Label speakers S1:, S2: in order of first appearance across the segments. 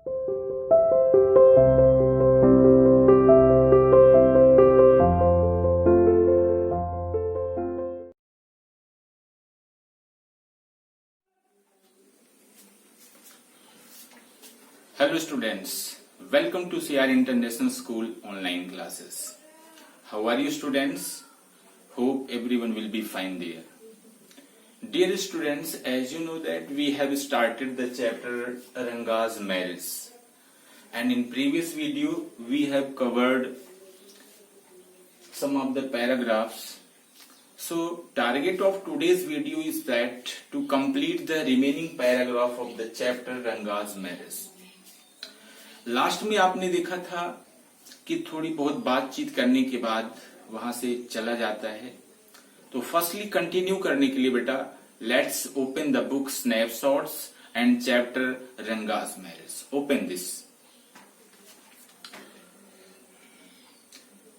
S1: Hello students, welcome to CR International School online classes. How are you students? Hope everyone will be fine there. Dear students, as you know that we have started the chapter Ranga's marriage, and in previous video we have covered some of the paragraphs. So target of today's video is that to complete the remaining paragraph of the chapter Ranga's marriage. Last में आपने देखा था कि थोड़ी बहुत बातचीत करने के बाद वहां से चला जाता है। तो फर्स्टली कंटिन्यू करने के लिए बेटा let's open the book snapshots and chapter Ranga's marriage. Open this.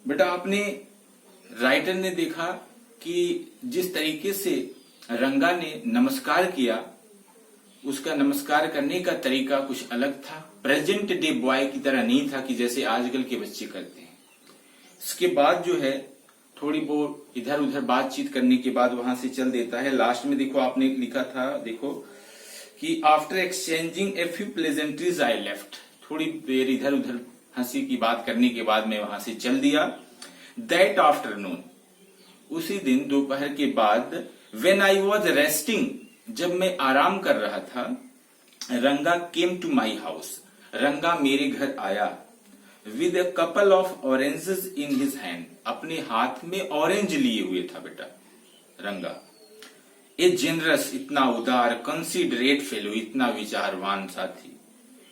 S1: बेटा आपने राइटर ने देखा कि जिस तरीके से रंगा ने नमस्कार किया, उसका नमस्कार करने का तरीका कुछ अलग था, प्रेजेंट डे बॉय की तरह नहीं था कि जैसे आजकल के बच्चे करते हैं। इसके बाद जो है थोड़ी बहुत इधर उधर बातचीत करने के बाद वहां से चल देता है। लास्ट में देखो आपने लिखा था, देखो कि after exchanging a few pleasantries I left. थोड़ी देर इधर उधर हंसी की बात करने के बाद मैं वहां से चल दिया। दैट आफ्टरनून, उसी दिन दोपहर के बाद, व्हेन आई वॉज रेस्टिंग, जब मैं आराम कर रहा था, रंगा केम टू माई हाउस, रंगा मेरे घर आया, with a couple of oranges in his hand, अपने हाथ में ऑरेंज लिए हुए था बेटा रंगा। ए जेनरस, इतना उदार, कंसिडरेट फेलो, इतना विचारवान साथी।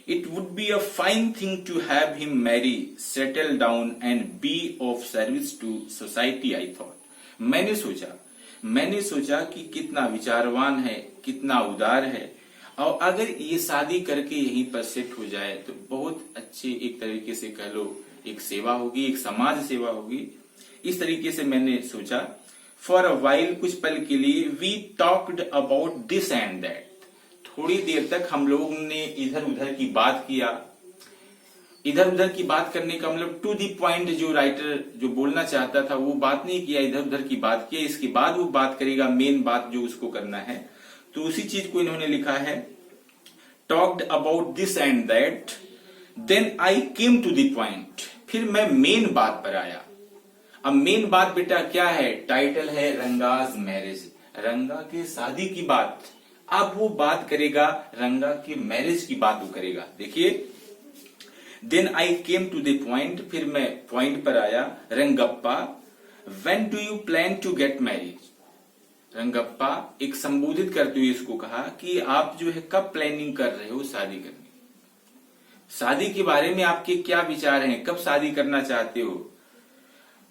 S1: It would be a fine thing to have him marry, settle down and be of service to society, I thought. मैंने सोचा कि कितना विचारवान है, कितना उदार है, और अगर ये शादी करके यहीं पर सेट हो जाए तो बहुत अच्छे, एक तरीके से कह लो एक सेवा होगी, एक समाज सेवा होगी। इस तरीके से मैंने सोचा। फॉर अ वाइल, कुछ पल के लिए, we talked about this and that, थोड़ी देर तक हम लोगों ने इधर उधर की बात किया। इधर उधर की बात करने का मतलब टू दी पॉइंट, जो राइटर जो बोलना चाहता था वो बात नहीं किया, इधर उधर की बात किया। इसके बाद वो बात करेगा मेन बात जो उसको करना है, तो उसी चीज को इन्होंने लिखा है, talked about this and that, then I came to the point, फिर मैं मेन बात पर आया। अब मेन बात बेटा क्या है? टाइटल है रंगाज मैरिज, रंगा के शादी की बात। अब वो बात करेगा रंगा के मैरिज की बात वो करेगा। देखिए, then I came to the point, फिर मैं पॉइंट पर आया। Rangappa, when do you plan to get married? Rangappa एक संबोधित करते हुए इसको कहा कि आप जो है कब प्लानिंग कर रहे हो शादी करने, शादी के बारे में आपके क्या विचार हैं, कब शादी करना चाहते हो?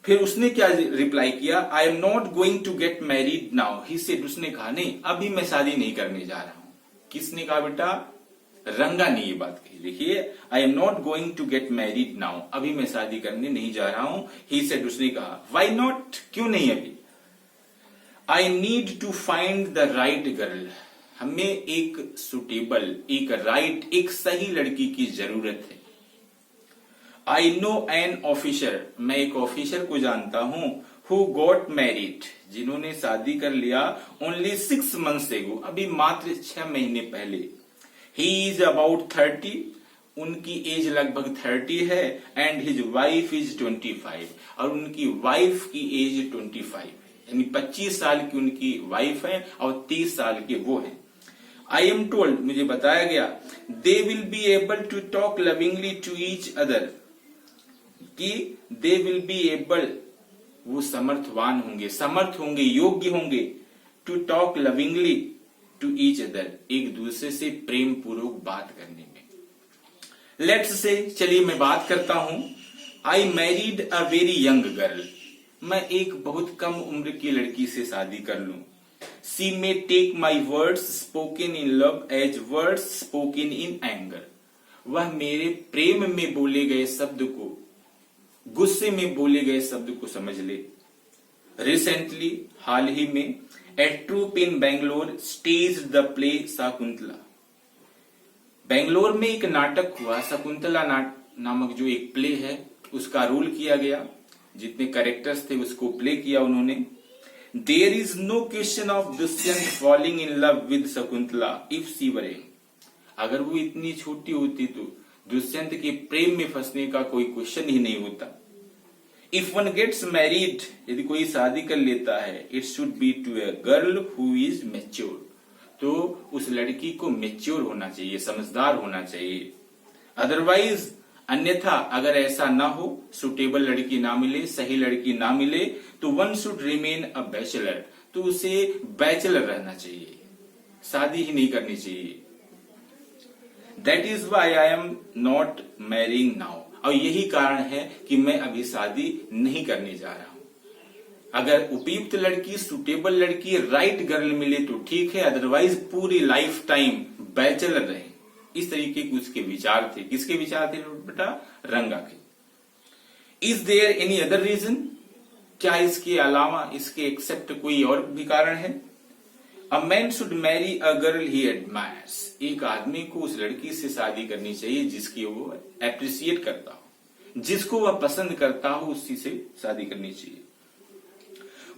S1: फिर उसने क्या रिप्लाई किया? I am not going to get married now, he said, उसने कहा नहीं अभी मैं शादी नहीं करने जा रहा हूं। किसने कहा बेटा? रंगा ने ये बात कही। देखिए, I am not going to get married now, अभी मैं शादी करने नहीं जा रहा हूं। ही सेड, उसने कहा। व्हाई नॉट, क्यों नहीं अभी? I need to find the right girl, हमें एक सुटेबल, एक राइट, एक सही लड़की की जरूरत है। आई नो एन ऑफिसर, मैं एक ऑफिसर को जानता हूं, हु गॉट मैरिड, जिन्होंने शादी कर लिया, ओनली 6 months एगो, अभी मात्र 6 महीने पहले। ही इज अबाउट 30, उनकी एज लगभग 30 है, एंड हिज वाइफ इज 25, और उनकी वाइफ की एज 25, यानी 25 साल की उनकी वाइफ है और 30 साल के वो हैं। आई एम टोल्ड, मुझे बताया गया, they will be able to talk lovingly to each other, कि दे विल बी एबल, वो समर्थवान होंगे, समर्थ होंगे, योग्य होंगे, to talk lovingly to each other, एक दूसरे से प्रेम पूर्वक बात करने में। लेट्स से, चलिए मैं बात करता हूं। I married a very young girl, मैं एक बहुत कम उम्र की लड़की से शादी कर लूं। See may take my words spoken in love as words spoken in anger, वह मेरे प्रेम में बोले गए शब्द को, गुस्से में बोले गए शब्द को समझ ले। रिसेंटली, हाल ही में, a troupe in Bangalore stage the play Shakuntala, Bangalore में एक नाटक हुआ, शकुंतला नामक जो एक प्ले है, उसका रोल किया गया। जितने कैरेक्टर्स थे उसको प्ले किया उन्होंने। There is no question of Dushyant falling in love with Shakuntala if she were young. अगर वो इतनी छोटी होती तो दुष्यंत के प्रेम में फंसने का कोई क्वेश्चन ही नहीं होता। इफ वन गेट्स मैरिड, यदि कोई शादी कर लेता है, it should be to a girl who is mature, तो उस लड़की को मैच्योर होना चाहिए, समझदार होना चाहिए। अदरवाइज, अन्यथा अगर ऐसा ना हो, सुटेबल लड़की ना मिले, सही लड़की ना मिले, तो one should remain a bachelor, तो उसे बैचलर रहना चाहिए, शादी ही नहीं करनी चाहिए। That is why I am not marrying now, और यही कारण है कि मैं अभी शादी नहीं करने जा रहा हूं। अगर उपयुक्त लड़की, सुटेबल लड़की, राइट गर्ल मिले तो ठीक है, अदरवाइज पूरी लाइफ टाइम बैचलर रहे। इस तरीके के उसके विचार थे। किसके विचार थे बेटा? रंगा के। Is there any other reason? क्या इसके अलावा, इसके एक्सेप्ट कोई और भी कारण है? A man should marry a girl he admires, एक आदमी को उस लड़की से शादी करनी चाहिए जिसकी वो अप्रिशिएट करता हो, जिसको वह पसंद करता हो, उसी से शादी करनी चाहिए।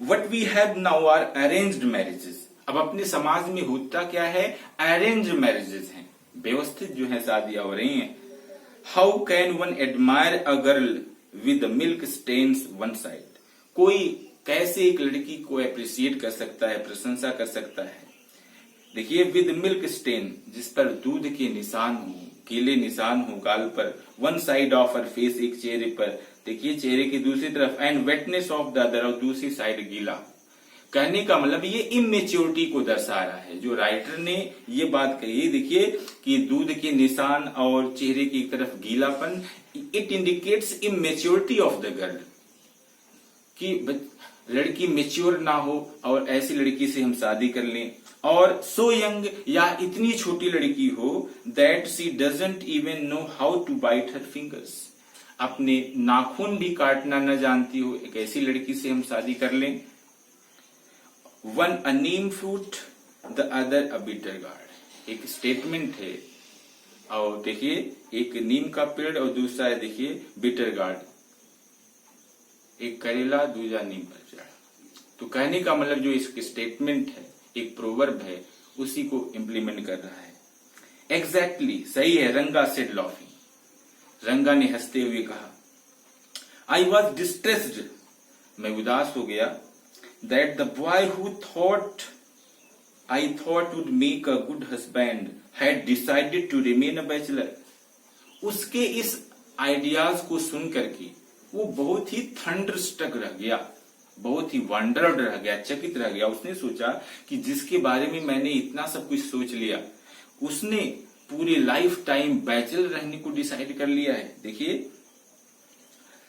S1: What we have now are arranged marriages. अब अपने समाज में होता क्या है? अरेंज मैरिजेस हैं, व्यवस्थित जो है शादियां हो रही हैं। How can one admire a girl with milk stains one side, कोई कैसे एक लड़की को अप्रिशिएट कर सकता है, प्रशंसा कर सकता है? देखिए, विद मिल्क स्टेन, जिस पर दूध के निशान हो, गीले निशान हो गाल पर, one side of her face, एक चेहरे पर, देखिए चेहरे की दूसरी तरफ, एंड वेटनेस ऑफ द अदर, और दूसरी साइड गीला। कहने का मतलब ये इमेच्योरिटी को दर्शा रहा है। जो राइटर ने ये बात कही, देखिए कि दूध के निशान और चेहरे की तरफ गीलापन, it indicates immaturity of the girl, कि लड़की मेच्योर ना हो और ऐसी लड़की से हम शादी कर लें। और सो यंग, या इतनी छोटी लड़की हो that she doesn't even know how to bite her fingers, अपने नाखून भी काटना न जानती हो, एक ऐसी लड़की से हम शादी कर लें। One a Neem fruit, the other a bitter gourd, एक स्टेटमेंट है। और देखिए, एक नीम का पेड़ और दूसरा है देखिए बिटर गार्ड, एक करेला दूसरा नीम पर चढ़ा। तो कहने का मतलब जो इसकी स्टेटमेंट है, एक प्रोवर्ब है, उसी को इंप्लीमेंट कर रहा है। एग्जैक्टली, सही है। रंगा सेड लॉफिंग, रंगा ने हंसते हुए कहा। आई वॉज डिस्ट्रेस्ड, मैं उदास हो गया। That the boy who thought I thought would make a good husband had decided to remain a bachelor. उसके इस आइडियाज को सुन करके वो बहुत ही थंडरस्ट्रक रह गया, बहुत ही वंडर्ड रह गया, चकित रह गया। उसने सोचा कि जिसके बारे में मैंने इतना सब कुछ सोच लिया, उसने पूरी लाइफ टाइम बैचलर रहने को डिसाइड कर लिया है। देखिए,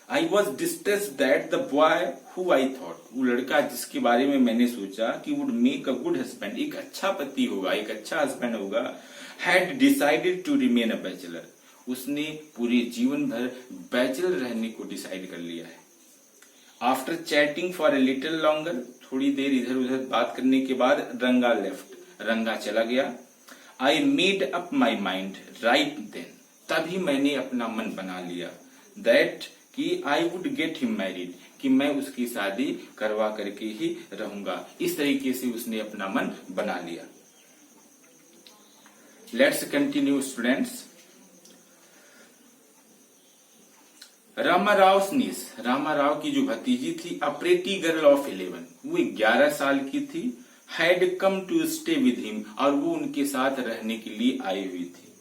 S1: I was distressed that the boy who I thought, वो लड़का जिसके बारे में मैंने सोचा कि would make a good husband, एक अच्छा पति होगा, एक अच्छा हस्बैंड होगा, had decided to remain a bachelor, उसने पूरे जीवन भर बैचलर रहने को डिसाइड कर लिया है। After chatting for a little longer, थोड़ी देर इधर उधर बात करने के बाद रंगा लेफ्ट, रंगा चला गया। I made up my mind right then, तभी मैंने अपना मन बना लिया। दैट कि I would get him married, कि मैं उसकी शादी करवा करके ही रहूंगा। इस तरीके से उसने अपना मन बना लिया। Let's continue students. Ramarao niece, Ramarao की जो भतीजी थी, अ प्रेटी गर्ल ऑफ 11, वो 11 साल की थी। Had come to stay with him, और वो उनके साथ रहने के लिए आई हुई थी।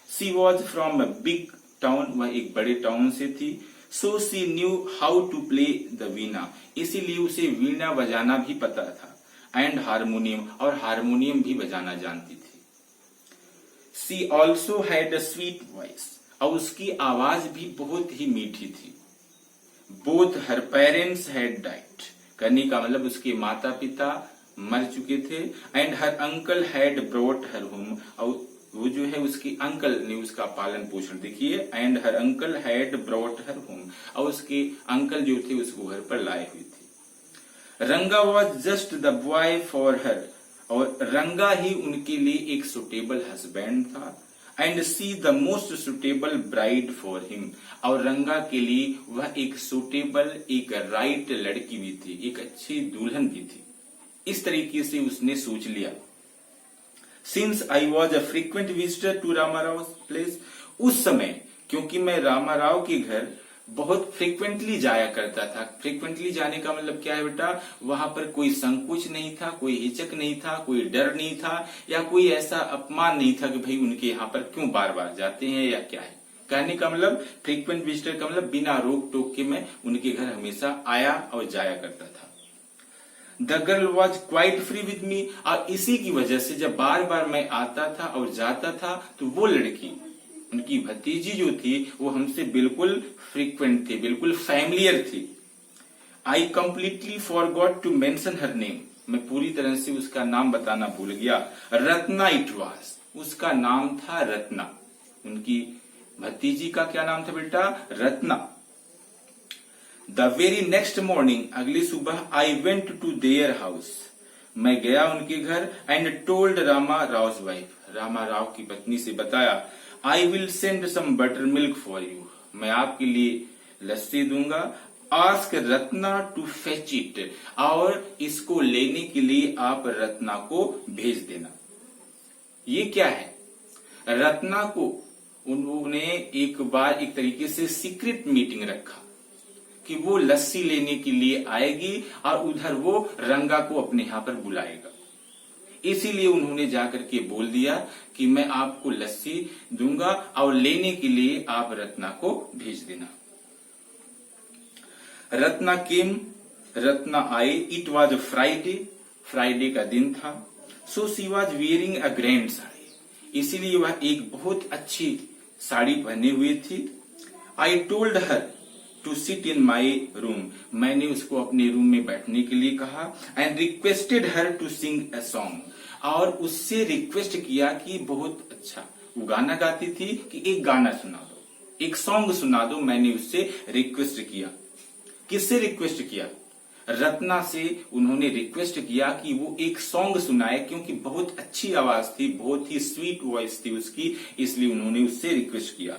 S1: She was from a big town, वह एक बड़े टाउन से थी। So she knew how to play the veena, इसीलिए उसे वीणा बजाना भी पता था। एंड हारमोनियम, और हारमोनियम भी बजाना जानती थी। She also had a sweet voice, और उसकी आवाज भी बहुत ही मीठी थी। Both her parents had died, करने का मतलब उसके माता पिता मर चुके थे। And her uncle had brought her home, और वो जो है उसके अंकल ने उसका पालन पोषण, देखिए, and her uncle had brought her home, और उसके अंकल जो थे उसको घर पर लाए हुए थे। रंगा was just the boy for her, और रंगा ही उनके लिए एक सुटेबल हस्बैंड था। And see the most suitable bride for him, और रंगा के लिए वह एक सुटेबल, एक राइट लड़की भी थी, एक अच्छी दुल्हन भी थी। इस तरीके से उसने सोच लिया। Since I was a frequent visitor to Ramarao place, उस समय क्योंकि मैं रामाराव के घर बहुत फ्रीक्वेंटली जाया करता था। फ्रीक्वेंटली जाने का मतलब क्या है बेटा, वहां पर कोई संकोच नहीं था, कोई हिचक नहीं था, कोई डर नहीं था, या कोई ऐसा अपमान नहीं था कि भाई उनके यहाँ पर क्यों बार बार जाते हैं या क्या है। कहने का मतलब फ्रीक्वेंट विजिटर का मतलब बिना रोक टोक के मैं उनके घर हमेशा आया और जाया करता था। The girl was quite free with me, और इसी की वजह से जब बार बार मैं आता था और जाता था तो वो लड़की, उनकी भतीजी जो थी, वो हमसे बिल्कुल फ्रीक्वेंट थी, बिल्कुल फैमिलियर थी। I completely forgot to mention her name, मैं पूरी तरह से उसका नाम बताना भूल गया। रत्ना इट वाज, उसका नाम था रत्ना। उनकी भतीजी का क्या नाम था बेटा, Ratna. The very next morning, अगली सुबह, I went to their house, मैं गया उनके घर। And told Rama Rao's wife, Rama Rao की पत्नी से बताया, I will send some butter milk for you, मैं आपके लिए लस्सी दूंगा। Ask Ratna to fetch it, और इसको लेने के लिए आप रत्ना को भेज देना। ये क्या है, रत्ना को उन्होंने एक बार एक तरीके से सीक्रेट मीटिंग रखा कि वो लस्सी लेने के लिए आएगी और उधर वो रंगा को अपने यहां पर बुलाएगा। इसीलिए उन्होंने जाकर के बोल दिया कि मैं आपको लस्सी दूंगा और लेने के लिए आप रत्ना को भेज देना। रत्ना केम, रत्ना आई। इट वॉज फ्राइडे, फ्राइडे का दिन था। So she was wearing a grand sari, इसीलिए वह एक बहुत अच्छी साड़ी पहने हुए थी। I told her to sit in my room, मैंने उसको अपने रूम में बैठने के लिए कहा। And requested her to sing a song, और उससे रिक्वेस्ट किया कि बहुत अच्छा वो गाना गाती थी कि एक गाना सुना दो, एक सॉन्ग सुना दो। मैंने उससे रिक्वेस्ट किया। किससे रिक्वेस्ट किया, रत्ना से उन्होंने रिक्वेस्ट किया कि वो एक सॉन्ग सुनाए, क्योंकि बहुत अच्छी आवाज थी, बहुत ही स्वीट वॉइस थी उसकी, इसलिए उन्होंने उससे रिक्वेस्ट किया।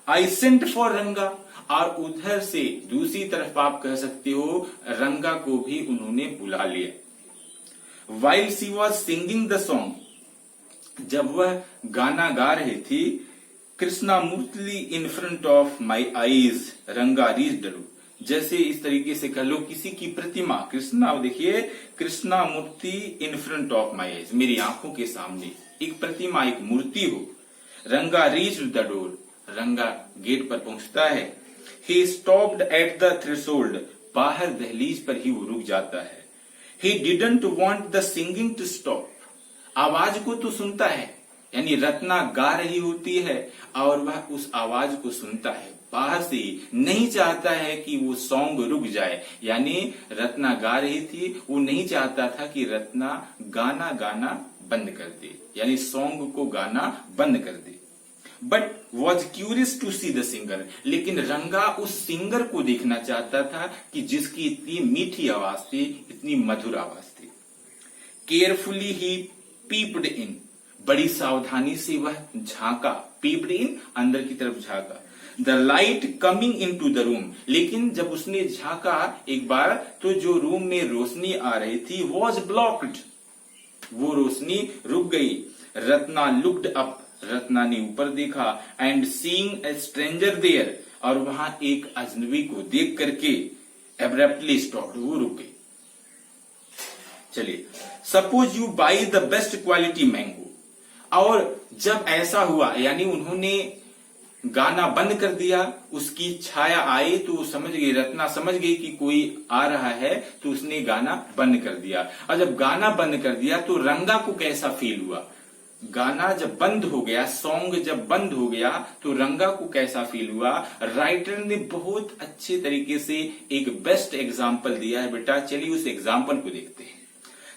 S1: आई सेंट फॉर रंगा, और उधर से दूसरी तरफ आप कह सकते हो रंगा को भी उन्होंने बुला लिया। While she was singing the song, जब वह गाना गा रही थी, Krishna murti in front of my eyes Ranga reached, जैसे इस तरीके से कह लो किसी की प्रतिमा, कृष्णा देखिए, Krishna murti in front of my eyes, मेरी आंखों के सामने एक प्रतिमा, एक मूर्ति हो। Ranga reached the door, Ranga gate पर पहुंचता है। He stopped at the threshold, बाहर दहलीज पर ही वो रुक जाता है। He didn't want the singing to stop, आवाज को तो सुनता है, यानी रत्ना गा रही होती है और वह उस आवाज को सुनता है बाहर से ही, नहीं चाहता है कि वो सॉन्ग रुक जाए। यानी रत्ना गा रही थी, वो नहीं चाहता था कि रत्ना गाना गाना बंद कर दे, यानी सॉन्ग को गाना बंद कर दे। But was curious to see the singer, लेकिन रंगा उस सिंगर को देखना चाहता था कि जिसकी इतनी मीठी आवाज थी, इतनी मधुर आवाज थी। केयरफुली ही पीप्ड इन, बड़ी सावधानी से वह झांका, पीप्ड इन अंदर की तरफ झांका। The light coming into the room, लेकिन जब उसने झांका एक बार तो जो रूम में रोशनी आ रही थी वॉज ब्लॉक्ड, वो रोशनी रुक गई। रत्ना लुक्ड अप, रत्ना ने ऊपर देखा। And seeing a stranger there, और वहां एक अजनबी को देख करके एब्रप्टली स्टॉप्ड, वो रुक गई। चलिए, suppose you buy the best quality mango, और जब ऐसा हुआ यानी उन्होंने गाना बंद कर दिया, उसकी छाया आई तो समझ गई, रत्ना समझ गई कि कोई आ रहा है, तो उसने गाना बंद कर दिया। और जब गाना बंद कर दिया तो रंगा को कैसा फील हुआ, गाना जब बंद हो गया, सॉन्ग जब बंद हो गया तो रंगा को कैसा फील हुआ। राइटर ने बहुत अच्छे तरीके से एक बेस्ट एग्जाम्पल दिया है बेटा, चलिए उस एग्जाम्पल को देखते हैं।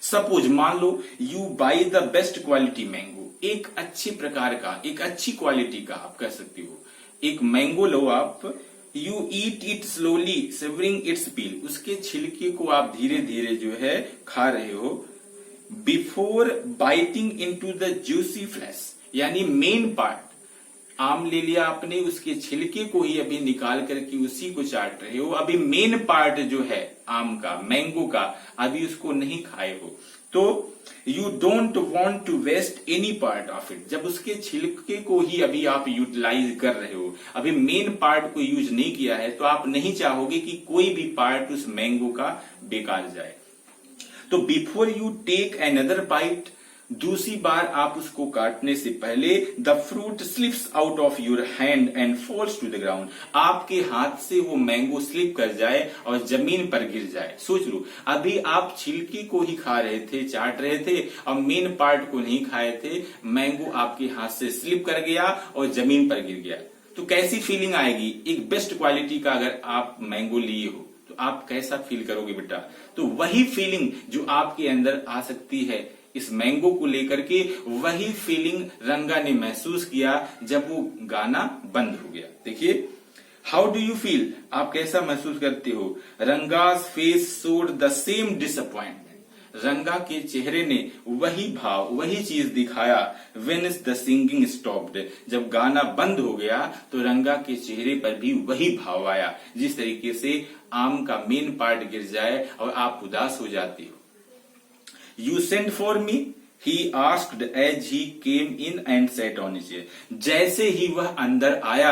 S1: सपोज मान लो you buy the best quality mango, एक अच्छे प्रकार का, एक अच्छी क्वालिटी का आप कह सकते हो, एक मैंगो लो आप। You eat it slowly savouring its peel, उसके छिलके को आप धीरे धीरे जो है खा रहे हो। Before biting into the juicy flash, यानी मेन पार्ट। आम ले लिया आपने, उसके छिलके को ही अभी निकाल करके उसी को चाट रहे हो, अभी मेन पार्ट जो है आम का, मैंगो का, अभी उसको नहीं खाए हो। तो you don't want to waste any part of it. जब उसके छिलके को ही अभी आप यूटिलाइज कर रहे हो, अभी मेन पार्ट को यूज नहीं किया है, तो आप नहीं चाहोगे कि कोई भी पार्ट उस मैंगो का बेकार जाए। तो before you take another bite, दूसरी बार आप उसको काटने से पहले, the fruit slips out of your hand and falls to the ground, आपके हाथ से वो मैंगो स्लिप कर जाए और जमीन पर गिर जाए। सोच लो, अभी आप छिलके को ही खा रहे थे, चाट रहे थे, और मेन पार्ट को नहीं खाए थे, मैंगो आपके हाथ से स्लिप कर गया और जमीन पर गिर गया, तो कैसी फीलिंग आएगी? एक बेस्ट क्वालिटी का अगर आप मैंगो लिए हो तो आप कैसा फील करोगे बेटा? तो वही फीलिंग जो आपके अंदर आ सकती है इस मैंगो को लेकर के, वही फीलिंग रंगा ने महसूस किया जब वो गाना बंद हो गया। देखिए, हाउ डू यू फील, आप कैसा महसूस करते हो? Ranga's face showed the same disappointment, रंगा के चेहरे ने वही भाव, वही चीज दिखाया। When is the singing stopped, जब गाना बंद हो गया तो रंगा के चेहरे पर भी वही भाव आया, जिस तरीके से आम का मेन पार्ट गिर जाए और आप उदास हो जाते हो। You sent for me, he asked as he came in and sat on his chair. जैसे ही वह अंदर आया,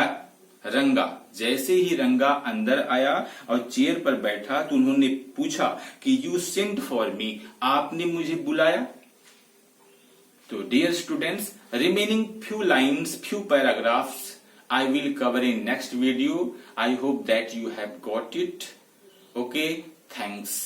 S1: रंगा, जैसे ही रंगा अंदर आया और चेयर पर बैठा, तो उन्होंने पूछा कि you sent for me, आपने मुझे बुलाया? तो dear students, remaining few lines, few paragraphs I will cover in next video. I hope that you have got it. Okay, thanks.